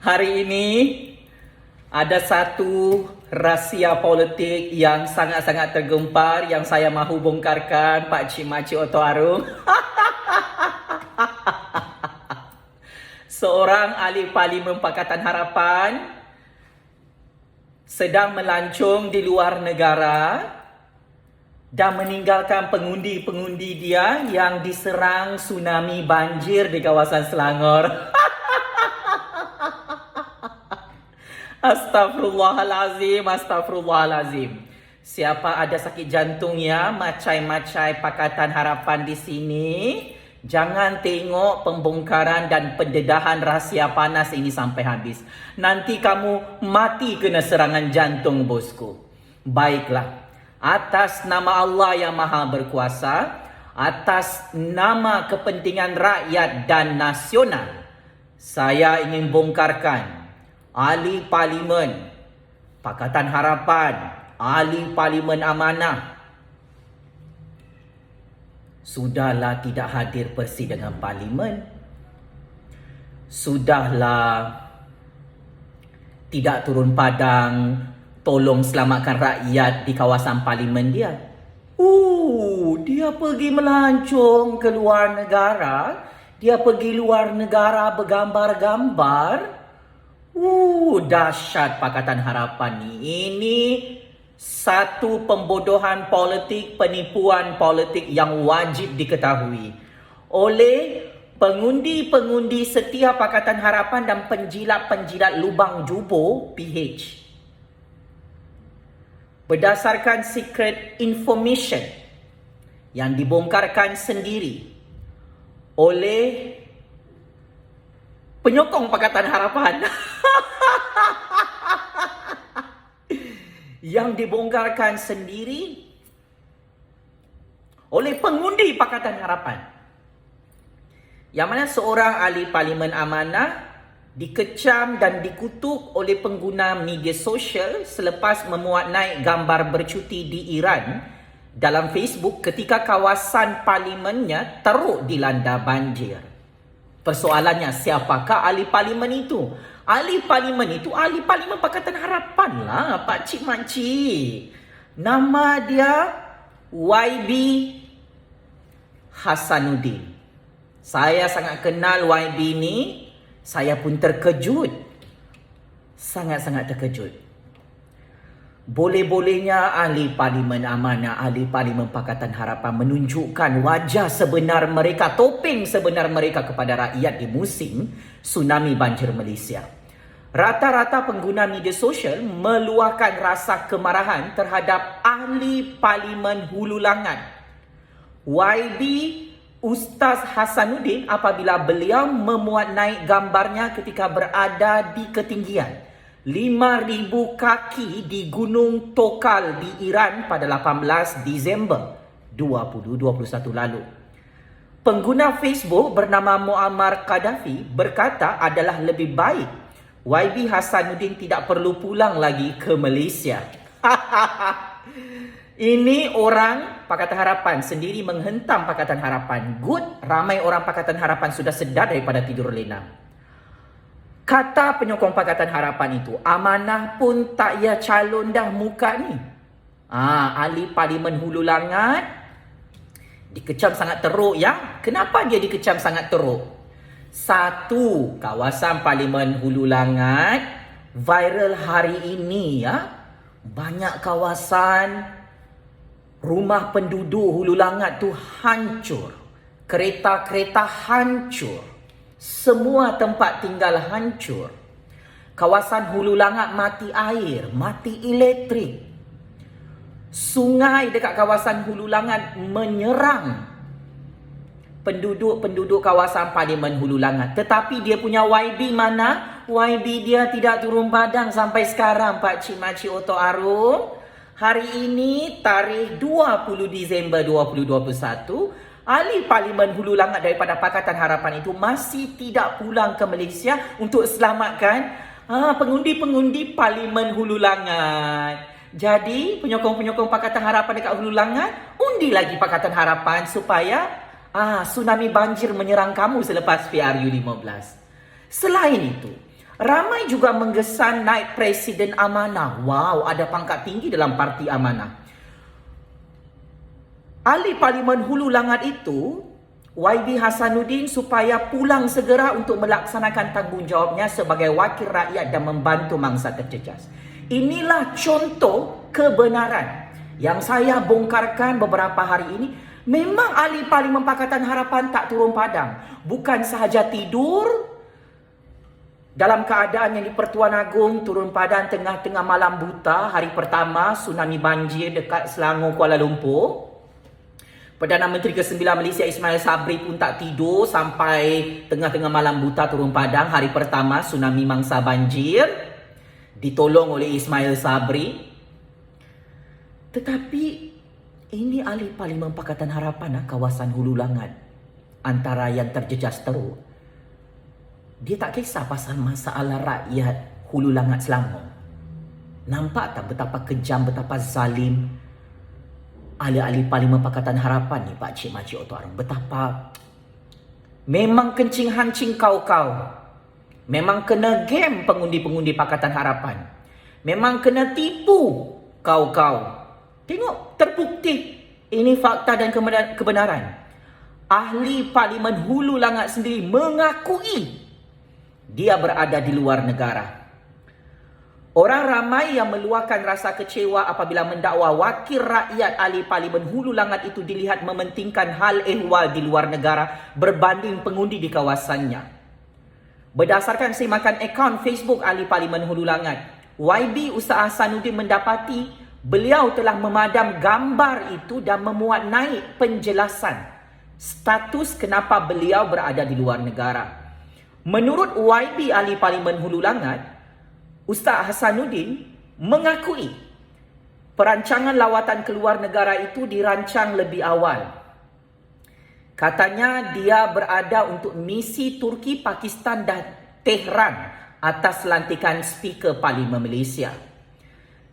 Hari ini ada satu rahsia politik yang sangat-sangat tergempar yang saya mahu bongkarkan, Pak Cik Makcik Oto Arum. Seorang ahli Parlimen Pakatan Harapan sedang melancong di luar negara dan meninggalkan pengundi-pengundi dia yang diserang tsunami banjir di kawasan Selangor. Astaghfirullahalazim, astaghfirullahalazim. Siapa ada sakit jantungnya, macai-macai Pakatan Harapan di sini, jangan tengok pembongkaran dan pendedahan rahsia panas ini sampai habis. Nanti kamu mati kena serangan jantung, bosku. Baiklah. Atas nama Allah yang Maha Berkuasa, atas nama kepentingan rakyat dan nasional, saya ingin bongkarkan ahli Parlimen Pakatan Harapan, ahli Parlimen Amanah. Sudahlah tidak hadir persidangan Parlimen. Sudahlah tidak turun padang tolong selamatkan rakyat di kawasan Parlimen dia. Dia pergi melancong ke luar negara. Dia pergi luar negara bergambar-gambar. Dahsyat Pakatan Harapan ni. Ini satu pembodohan politik, penipuan politik yang wajib diketahui oleh pengundi-pengundi setia Pakatan Harapan dan penjilat-penjilat lubang jubur PH. Berdasarkan secret information yang dibongkarkan sendiri oleh penyokong Pakatan Harapan yang dibongkarkan sendiri oleh pengundi Pakatan Harapan, yang mana seorang ahli Parlimen Amanah dikecam dan dikutuk oleh pengguna media sosial selepas memuat naik gambar bercuti di Iran dalam Facebook ketika kawasan parlimennya teruk dilanda banjir. Persoalannya, siapakah ahli parlimen itu? Ahli parlimen itu ahli Parlimen Pakatan Harapan lah, Pak Cik Makcik. Nama dia YB Hasanuddin. Saya sangat kenal YB ni. Saya pun terkejut. Sangat-sangat terkejut. Boleh-bolehnya ahli Parlimen Amanah, ahli Parlimen Pakatan Harapan menunjukkan wajah sebenar mereka, topeng sebenar mereka kepada rakyat di musim tsunami banjir Malaysia. Rata-rata pengguna media sosial meluahkan rasa kemarahan terhadap ahli Parlimen Hulu Langat, YB Ustaz Hasanuddin, apabila beliau memuat naik gambarnya ketika berada di ketinggian 5,000 kaki di Gunung Tokal di Iran pada 18 Disember 2021 lalu. Pengguna Facebook bernama Muammar Gaddafi berkata adalah lebih baik YB Hasanuddin tidak perlu pulang lagi ke Malaysia. Ini orang Pakatan Harapan sendiri menghentam Pakatan Harapan. Good, ramai orang Pakatan Harapan sudah sedar daripada tidur lena. Kata penyokong Pakatan Harapan itu, Amanah pun tak payah calon dah muka ni. Ahli Parlimen Hulu Langat dikecam sangat teruk ya. Kenapa dia dikecam sangat teruk? Satu, kawasan Parlimen Hulu Langat viral hari ini ya. Banyak kawasan rumah penduduk Hulu Langat tu hancur. Kereta-kereta hancur. Semua tempat tinggal hancur. Kawasan Hulu Langat mati air, mati elektrik. Sungai dekat kawasan Hulu Langat menyerang penduduk-penduduk kawasan Parlimen Hulu Langat. Tetapi dia punya YB mana? YB dia tidak turun padang sampai sekarang, Pak Cik Makcik Oto Arum. Hari ini, tarikh 20 Disember 2021, ahli Parlimen Hulu Langat daripada Pakatan Harapan itu masih tidak pulang ke Malaysia untuk selamatkan pengundi-pengundi Parlimen Hulu Langat. Jadi, penyokong-penyokong Pakatan Harapan dekat Hulu Langat, undi lagi Pakatan Harapan supaya tsunami banjir menyerang kamu selepas PRU 15. Selain itu, ramai juga menggesan naik Presiden Amanah. Wow, ada pangkat tinggi dalam Parti Amanah. Ahli Parlimen Hulu Langat itu, YB Hasanuddin, supaya pulang segera untuk melaksanakan tanggungjawabnya sebagai wakil rakyat dan membantu mangsa terjejas. Inilah contoh kebenaran yang saya bongkarkan beberapa hari ini. Memang ahli Parlimen Pakatan Harapan tak turun padang. Bukan sahaja tidur dalam keadaan yang di Pertuan Agong turun padang tengah-tengah malam buta hari pertama tsunami banjir dekat Selangor, Kuala Lumpur. Perdana Menteri ke-9 Malaysia Ismail Sabri pun tak tidur sampai tengah-tengah malam buta turun padang hari pertama tsunami mangsa banjir, ditolong oleh Ismail Sabri. Tetapi ini ahli Parlimen Pakatan Harapan kawasan Hulu Langat, antara yang terjejas teruk. Dia tak kisah pasal masalah rakyat Hulu Langat Selangor. Nampak tak betapa kejam, betapa zalim ahli-ahli Parlimen Pakatan Harapan ni, Pak Cik Makcik Oto Arong. Betapa memang kencing hancing kau-kau. Memang kena game pengundi-pengundi Pakatan Harapan. Memang kena tipu kau-kau. Tengok, terbukti. Ini fakta dan kebenaran. Ahli Parlimen Hulu Langat sendiri mengakui dia berada di luar negara. Orang ramai yang meluahkan rasa kecewa apabila mendakwa wakil rakyat ahli Parlimen Hulu Langat itu dilihat mementingkan hal ehwal di luar negara berbanding pengundi di kawasannya. Berdasarkan semakan akaun Facebook ahli Parlimen Hulu Langat, YB Ustaz Hasanuddin mendapati beliau telah memadam gambar itu dan memuat naik penjelasan status kenapa beliau berada di luar negara. Menurut YB ahli Parlimen Hulu Langat, Ustaz Hasanuddin mengakui perancangan lawatan keluar negara itu dirancang lebih awal. Katanya dia berada untuk misi Turki, Pakistan dan Tehran atas lantikan Speaker Parlimen Malaysia.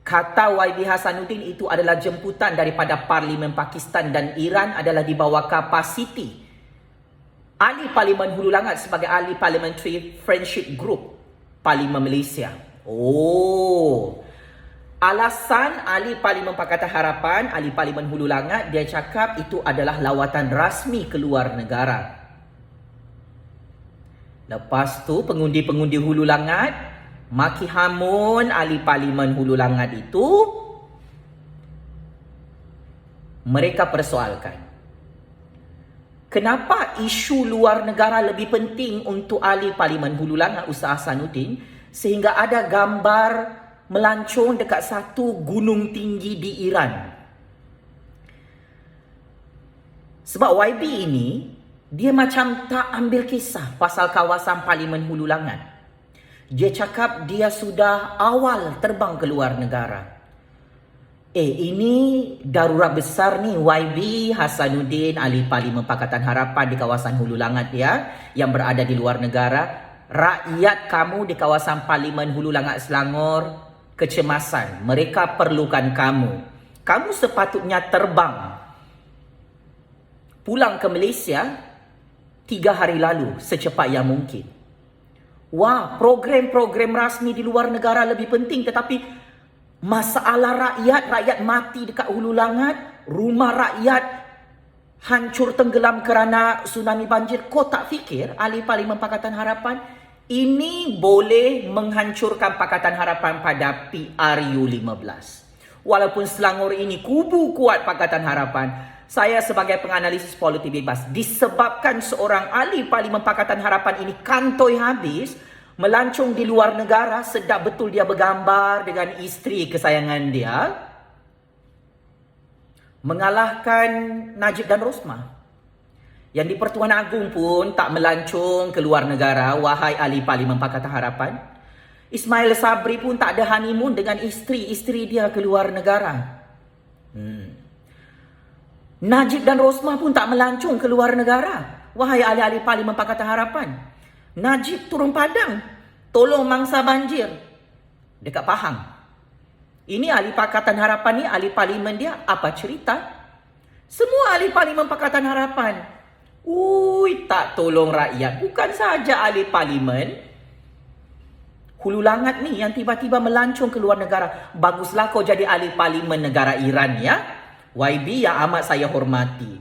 Kata YB Hasanuddin itu adalah jemputan daripada Parlimen Pakistan dan Iran adalah di bawah kapasiti ahli Parlimen Hulu Langat sebagai ahli Parliamentary Friendship Group Parlimen Malaysia. Alasan ahli Parlimen Pakatan Harapan, ahli Parlimen Hulu Langat, dia cakap itu adalah lawatan rasmi keluar negara. Lepas tu pengundi-pengundi Hulu Langat maki hamun ahli Parlimen Hulu Langat itu. Mereka persoalkan, kenapa isu luar negara lebih penting untuk ahli Parlimen Hulu Langat Ustaz Hasanuddin sehingga ada gambar melancong dekat satu gunung tinggi di Iran. Sebab YB ini, dia macam tak ambil kisah pasal kawasan Parlimen Hulu Langat. Dia cakap dia sudah awal terbang ke luar negara. Ini darurat besar ni YB Hasanuddin, ahli Parlimen Pakatan Harapan di kawasan Hulu Langat dia, yang berada di luar negara. Rakyat kamu di kawasan Parlimen Hulu Langat Selangor kecemasan. Mereka perlukan kamu. Kamu sepatutnya terbang pulang ke Malaysia 3 hari lalu secepat yang mungkin. Wah, program-program rasmi di luar negara lebih penting, tetapi masalah rakyat mati dekat Hulu Langat, rumah rakyat hancur tenggelam kerana tsunami banjir. Kau tak fikir ahli Parlimen Pakatan Harapan ini boleh menghancurkan Pakatan Harapan pada PRU 15. Walaupun Selangor ini kubu kuat Pakatan Harapan, saya sebagai penganalisis politik bebas, disebabkan seorang ahli Parlimen Pakatan Harapan ini kantoi habis, melancong di luar negara, sedap betul dia bergambar dengan isteri kesayangan dia, mengalahkan Najib dan Rosmah. Yang di Pertuan Agong pun tak melancong ke luar negara, wahai ahli Parlimen Pakatan Harapan. Ismail Sabri pun tak ada honeymoon dengan isteri dia ke luar negara. Najib dan Rosmah pun tak melancong ke luar negara, wahai ahli-ahli Parlimen Pakatan Harapan. Najib turun padang, tolong mangsa banjir dekat Pahang. Ini ahli Pakatan Harapan ni, ahli Parlimen dia, apa cerita? Semua ahli Parlimen Pakatan Harapan Tak tolong rakyat. Bukan saja ahli parlimen, hulu langat ni yang tiba-tiba melancong ke luar negara. Baguslah kau jadi ahli parlimen negara Iran ya. YB yang amat saya hormati.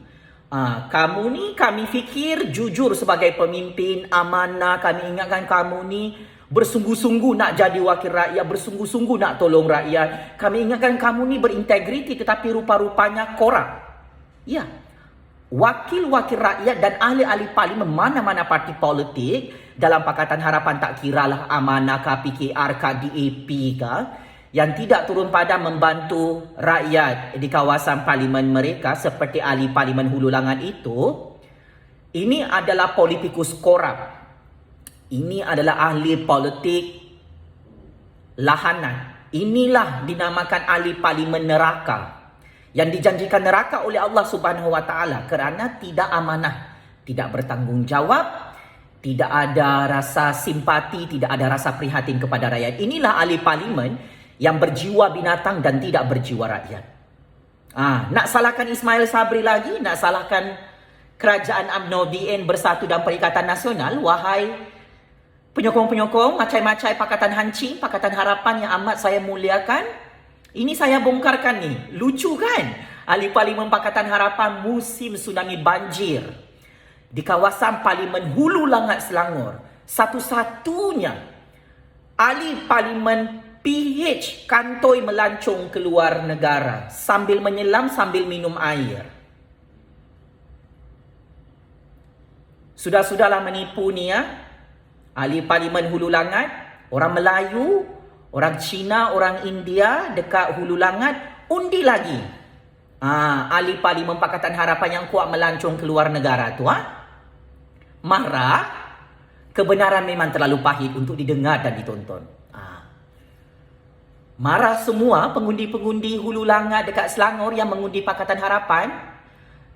Kamu ni kami fikir jujur sebagai pemimpin amanah. Kami ingatkan kamu ni bersungguh-sungguh nak jadi wakil rakyat, bersungguh-sungguh nak tolong rakyat. Kami ingatkan kamu ni berintegriti, tetapi rupa-rupanya korup. Ya. Wakil-wakil rakyat dan ahli-ahli parlimen mana-mana parti politik dalam Pakatan Harapan, tak kiralah Amanah kah, PKR kah, DAP kah, yang tidak turun padam membantu rakyat di kawasan parlimen mereka seperti ahli parlimen Hulu Langat itu, ini adalah politikus korup. Ini adalah ahli politik lahanan. Inilah dinamakan ahli parlimen neraka, yang dijanjikan neraka oleh Allah Subhanahu Wa Taala kerana tidak amanah, tidak bertanggungjawab, tidak ada rasa simpati, tidak ada rasa prihatin kepada rakyat. Inilah ahli parlimen yang berjiwa binatang dan tidak berjiwa rakyat. Nak salahkan Ismail Sabri lagi, nak salahkan kerajaan UMNO BN Bersatu dan Perikatan Nasional, wahai penyokong-penyokong macai-macai Pakatan Hancing, Pakatan Harapan yang amat saya muliakan. Ini saya bongkarkan ni. Lucu kan? Ahli Parlimen Pakatan Harapan musim tsunami banjir di kawasan Parlimen Hulu Langat Selangor. Satu-satunya ahli Parlimen PH kantoi melancong ke luar negara sambil menyelam, sambil minum air. Sudah-sudahlah menipu ni ya. Ahli Parlimen Hulu Langat, orang Melayu, orang Cina, orang India dekat Hulu Langat undi lagi. Ahli Parlimen Pakatan Harapan yang kuat melancong ke luar negara tu. Marah, kebenaran memang terlalu pahit untuk didengar dan ditonton. Marah semua pengundi-pengundi Hulu Langat dekat Selangor yang mengundi Pakatan Harapan.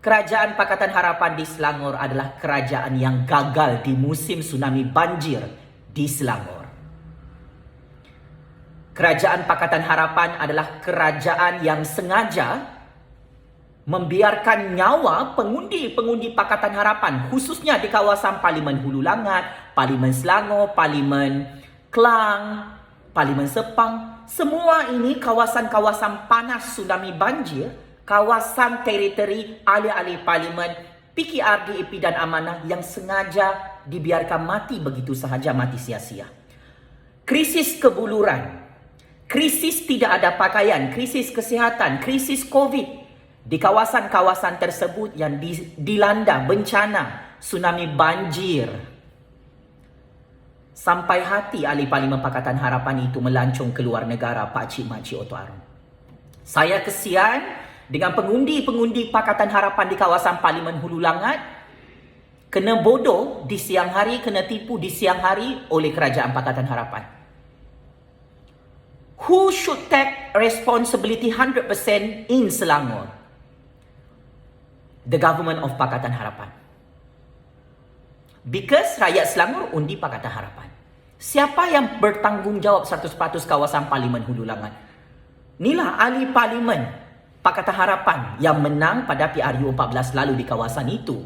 Kerajaan Pakatan Harapan di Selangor adalah kerajaan yang gagal di musim tsunami banjir di Selangor. Kerajaan Pakatan Harapan adalah kerajaan yang sengaja membiarkan nyawa pengundi-pengundi Pakatan Harapan, khususnya di kawasan Parlimen Hulu Langat, Parlimen Selangor, Parlimen Klang, Parlimen Sepang. Semua ini kawasan-kawasan panas tsunami banjir, kawasan teritori ahli-ahli parlimen, PKR, DAP dan Amanah yang sengaja dibiarkan mati begitu sahaja, mati sia-sia. Krisis kebuluran, krisis tidak ada pakaian, krisis kesihatan, krisis COVID di kawasan-kawasan tersebut yang dilanda bencana tsunami banjir. Sampai hati ahli Parlimen Pakatan Harapan itu melancong ke luar negara, pakcik-makcik Oto Arum. Saya kesian dengan pengundi-pengundi Pakatan Harapan di kawasan Parlimen Hulu Langat kena bodoh di siang hari, kena tipu di siang hari oleh kerajaan Pakatan Harapan. Who should take responsibility 100% in Selangor? The government of Pakatan Harapan. Because rakyat Selangor undi Pakatan Harapan. Siapa yang bertanggungjawab 100% kawasan Parlimen Hulu Langat? Inilah ahli Parlimen Pakatan Harapan yang menang pada PRU 14 lalu di kawasan itu.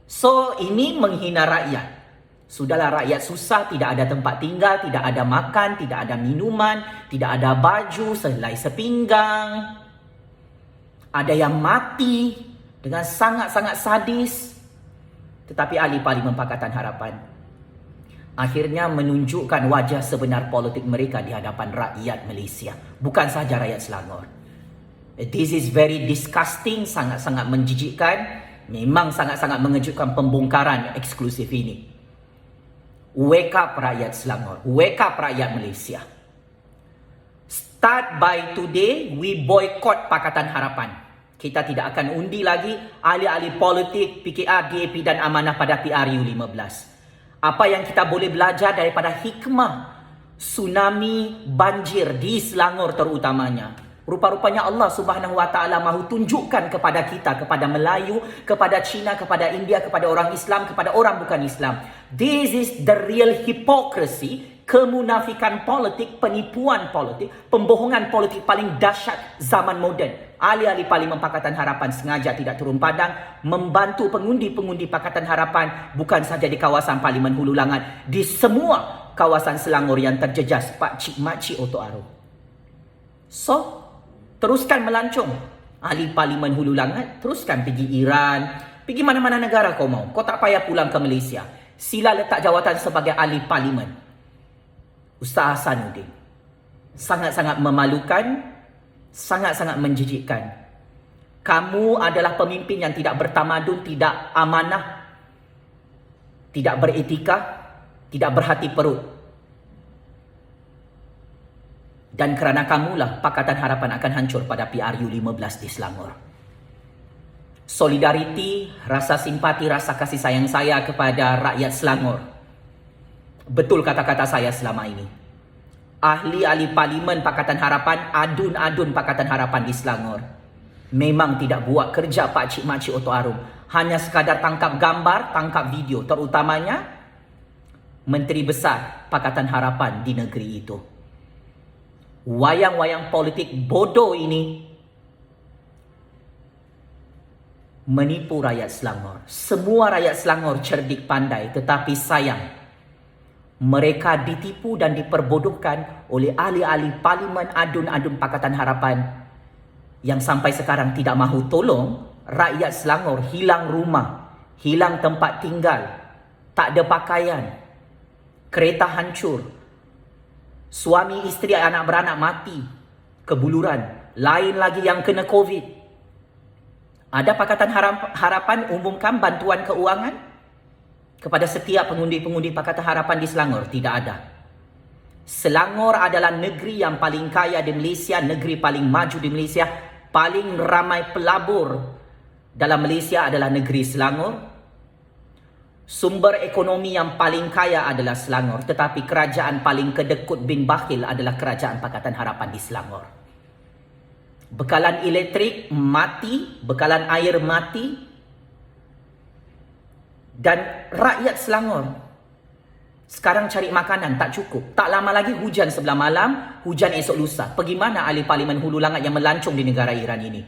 So, ini menghina rakyat. Sudahlah rakyat susah, tidak ada tempat tinggal, tidak ada makan, tidak ada minuman, tidak ada baju, sehelai sepinggang. Ada yang mati dengan sangat-sangat sadis. Tetapi ahli Parlimen Pakatan Harapan akhirnya menunjukkan wajah sebenar politik mereka di hadapan rakyat Malaysia. Bukan sahaja rakyat Selangor. This is very disgusting, sangat-sangat menjijikkan. Memang sangat-sangat mengejutkan pembongkaran eksklusif ini. Wake up rakyat Selangor. Wake up rakyat Malaysia. Start by today, we boycott Pakatan Harapan. Kita tidak akan undi lagi ahli-ahli politik, PKR, DAP dan Amanah pada PRU 15. Apa yang kita boleh belajar daripada hikmah tsunami banjir di Selangor terutamanya. Rupa-rupanya Allah Subhanahu Wa Taala mahu tunjukkan kepada kita, kepada Melayu, kepada Cina, kepada India, kepada orang Islam, kepada orang bukan Islam. This is the real hypocrisy kemunafikan politik, penipuan politik, pembohongan politik paling dahsyat zaman moden. Ahli-ahli Parlimen Pakatan Harapan sengaja tidak turun padang membantu pengundi-pengundi Pakatan Harapan bukan sahaja di kawasan Parlimen Hulu Langat, di semua kawasan Selangor yang terjejas pakcik makcik Oto Arum. So, teruskan melancong. Ahli Parlimen Hulu Langat, teruskan pergi Iran, pergi mana-mana negara kau mau. Kau tak payah pulang ke Malaysia. Sila letak jawatan sebagai ahli parlimen. Ustaz Hasanuddin. Sangat-sangat memalukan, sangat-sangat menjijikkan. Kamu adalah pemimpin yang tidak bertamadun, tidak amanah, tidak beretika, tidak berhati perut. Dan kerana kamulah Pakatan Harapan akan hancur pada PRU 15 di Selangor. Solidariti, rasa simpati, rasa kasih sayang saya kepada rakyat Selangor. Betul kata-kata saya selama ini. Ahli-ahli Parlimen Pakatan Harapan, adun-adun Pakatan Harapan di Selangor memang tidak buat kerja pakcik makcik Oto Arum. Hanya sekadar tangkap gambar, tangkap video, terutamanya Menteri Besar Pakatan Harapan di negeri itu. Wayang-wayang politik bodoh ini menipu rakyat Selangor. Semua rakyat Selangor cerdik pandai, tetapi sayang, mereka ditipu dan diperbodohkan oleh ahli-ahli Parlimen adun-adun Pakatan Harapan yang sampai sekarang tidak mahu tolong rakyat Selangor hilang rumah, hilang tempat tinggal, tak ada pakaian, kereta hancur, suami isteri anak beranak mati kebuluran, lain lagi yang kena COVID. Ada Pakatan Harapan umumkan bantuan keuangan kepada setiap pengundi-pengundi Pakatan Harapan di Selangor? Tidak ada. Selangor adalah negeri yang paling kaya di Malaysia, negeri paling maju di Malaysia, paling ramai pelabur dalam Malaysia adalah negeri Selangor. Sumber ekonomi yang paling kaya adalah Selangor, tetapi kerajaan paling kedekut bin bakhil adalah kerajaan Pakatan Harapan di Selangor. Bekalan elektrik mati, bekalan air mati, dan rakyat Selangor sekarang cari makanan tak cukup. Tak lama lagi hujan sebelah malam, hujan esok lusa. Pergi mana ahli Parlimen Hulu Langat yang melancong di negara Iran ini?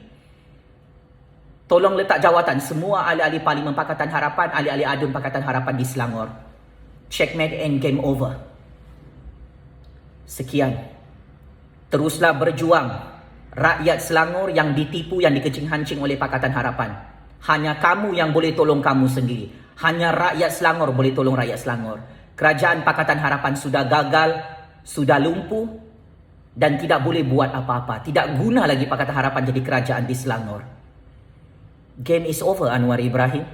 Tolong letak jawatan semua ahli-ahli Parlimen Pakatan Harapan, ahli-ahli adun Pakatan Harapan di Selangor. Checkmate and game over. Sekian. Teruslah berjuang. Rakyat Selangor yang ditipu, yang dikencing-hancing oleh Pakatan Harapan. Hanya kamu yang boleh tolong kamu sendiri. Hanya rakyat Selangor boleh tolong rakyat Selangor. Kerajaan Pakatan Harapan sudah gagal, sudah lumpuh, dan tidak boleh buat apa-apa. Tidak guna lagi Pakatan Harapan jadi kerajaan di Selangor. Game is over, Anwar Ibrahim.